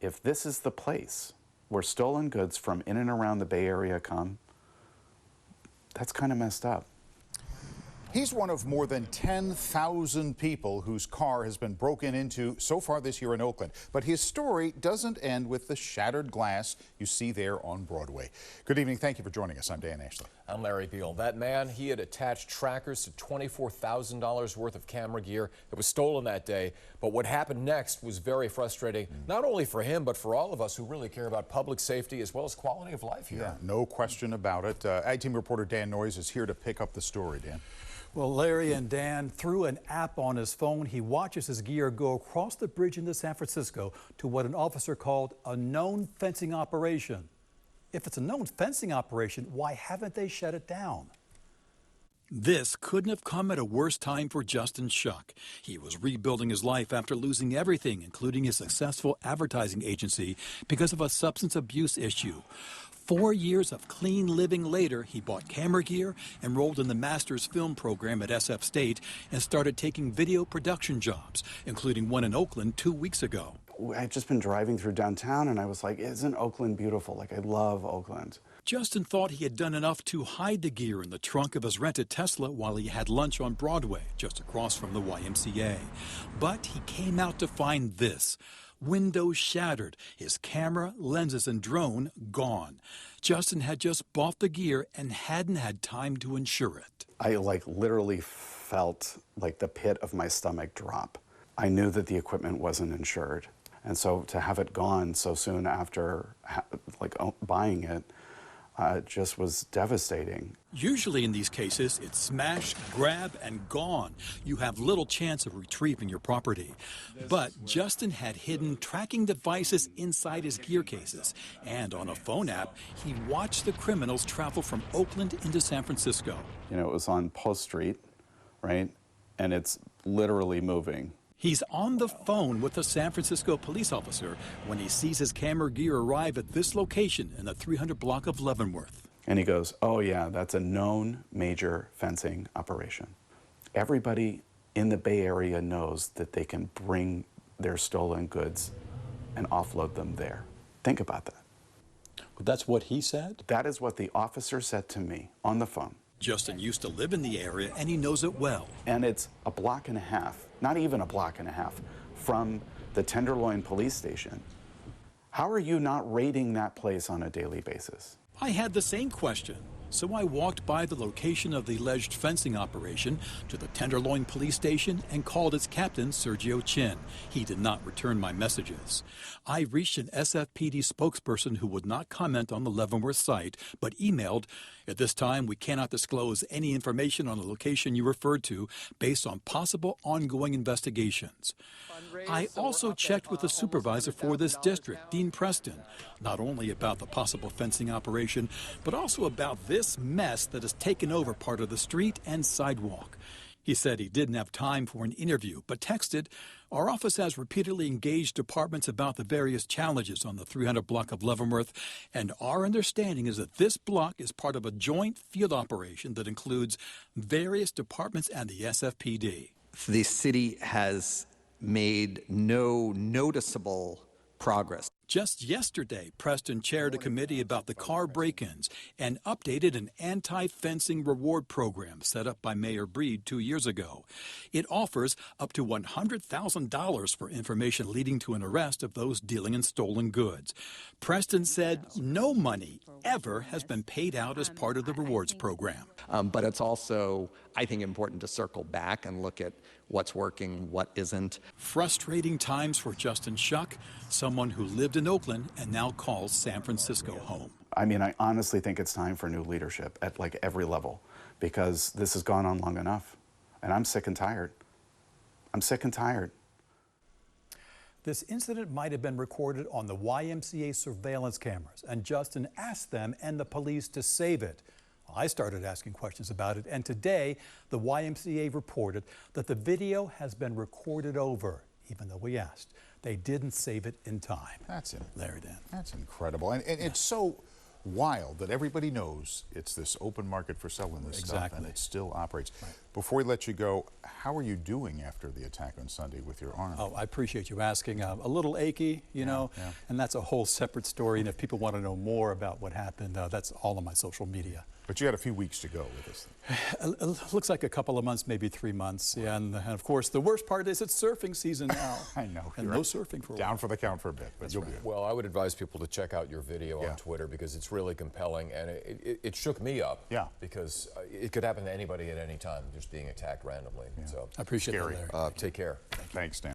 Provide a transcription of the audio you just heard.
if this is the place where stolen goods from in and around the Bay Area come, that's kind of messed up. He's one of more than 10,000 people whose car has been broken into so far this year in Oakland. But his story doesn't end with the shattered glass you see there on Broadway. Good evening. Thank you for joining us. I'm Dan Ashley. I'm Larry Beal. That man, he had attached trackers to $24,000 worth of camera gear that was stolen that day. But what happened next was very frustrating, not only for him, but for all of us who really care about public safety as well as quality of life here. Yeah, no question about it. Ag Team reporter Dan Noyes is here to pick up the story. Dan. Well, Larry and Dan, through an app on his phone, he watches his gear go across the bridge into San Francisco to what an officer called a known fencing operation. If it's a known fencing operation, why haven't they shut it down? This couldn't have come at a worse time for Justin Shuck. He was rebuilding his life after losing everything, including his successful advertising agency, because of a substance abuse issue. 4 years of clean living later, he bought camera gear, enrolled in the master's film program at SF State, and started taking video production jobs, including one in Oakland 2 weeks ago. I'd just been driving through downtown and I was like, isn't Oakland beautiful? Like, I love Oakland. Justin thought he had done enough to hide the gear in the trunk of his rented Tesla while he had lunch on Broadway, just across from the YMCA. But he came out to find this. Windows shattered, his camera, lenses, and drone gone. Justin had just bought the gear and hadn't had time to insure it. I literally felt like the pit of my stomach drop. I knew that the equipment wasn't insured. And so to have it gone so soon after buying it, just was devastating. Usually in these cases, it's smash, grab, and gone. You have little chance of retrieving your property. But Justin had hidden tracking devices inside his gear cases. And on a phone app, he watched the criminals travel from Oakland into San Francisco. You know, it was on Post Street, right? And it's literally moving. He's on the phone with a San Francisco police officer when he sees his camera gear arrive at this location in the 300 block of Leavenworth. And he goes, oh yeah, that's a known major fencing operation. Everybody in the Bay Area knows that they can bring their stolen goods and offload them there. Think about that. That's what he said? That is what the officer said to me on the phone. Justin used to live in the area and he knows it well. And it's a block and a half, not even a block and a half, from the Tenderloin police station. How are you not raiding that place on a daily basis? I had the same question. So I walked by the location of the alleged fencing operation to the Tenderloin police station and called its captain, Sergio Chin. He did not return my messages. I reached an SFPD spokesperson who would not comment on the Leavenworth site, but emailed, at this time we cannot disclose any information on the location you referred to based on possible ongoing investigations. I also checked with the supervisor for this district, Dean Preston, not only about the possible fencing operation, but also about this mess that has taken over part of the street and sidewalk. He said he didn't have time for an interview, but texted, our office has repeatedly engaged departments about the various challenges on the 300 block of Leavenworth, and our understanding is that this block is part of a joint field operation that includes various departments and the SFPD. The city has made no noticeable progress. Just yesterday, Preston chaired a committee about the car break-ins and updated an anti-fencing reward program set up by Mayor Breed 2 years ago. It offers up to $100,000 for information leading to an arrest of those dealing in stolen goods. Preston said no money ever has been paid out as part of the rewards program. But it's also, I think, important to circle back and look at what's working, what isn't. Frustrating times for Justin Shuck, someone who lived in Oakland and now calls San Francisco home. I mean, I honestly think it's time for new leadership at every level, because this has gone on long enough. And I'm sick and tired. I'm sick and tired. This incident might have been recorded on the YMCA surveillance cameras, and Justin asked them and the police to save it. I started asking questions about it, and today the YMCA reported that the video has been recorded over, even though we asked. They didn't save it in time. That's it. Larry, Dan. That's incredible. And it's so wild that everybody knows it's this open market for selling this stuff, and Exactly. it still operates. Before we let you go, how are you doing after the attack on Sunday with your arm? Oh, I appreciate you asking. A little achy, you know, yeah. and that's a whole separate story. And if people want to know more about what happened, that's all on my social media. But you had a few weeks to go with this thing. It looks like a couple of months, maybe 3 months. Yeah, and of course, the worst part is it's surfing season now. I know. And you're no right. surfing for a Down while. for the count for a bit, but you'll be good. Well, I would advise people to check out your video Yeah. on Twitter because it's really compelling, and it shook me up. Yeah. Because it could happen to anybody at any time, just being attacked randomly. So I appreciate Scary. that, Larry. take care. Thanks, Dan.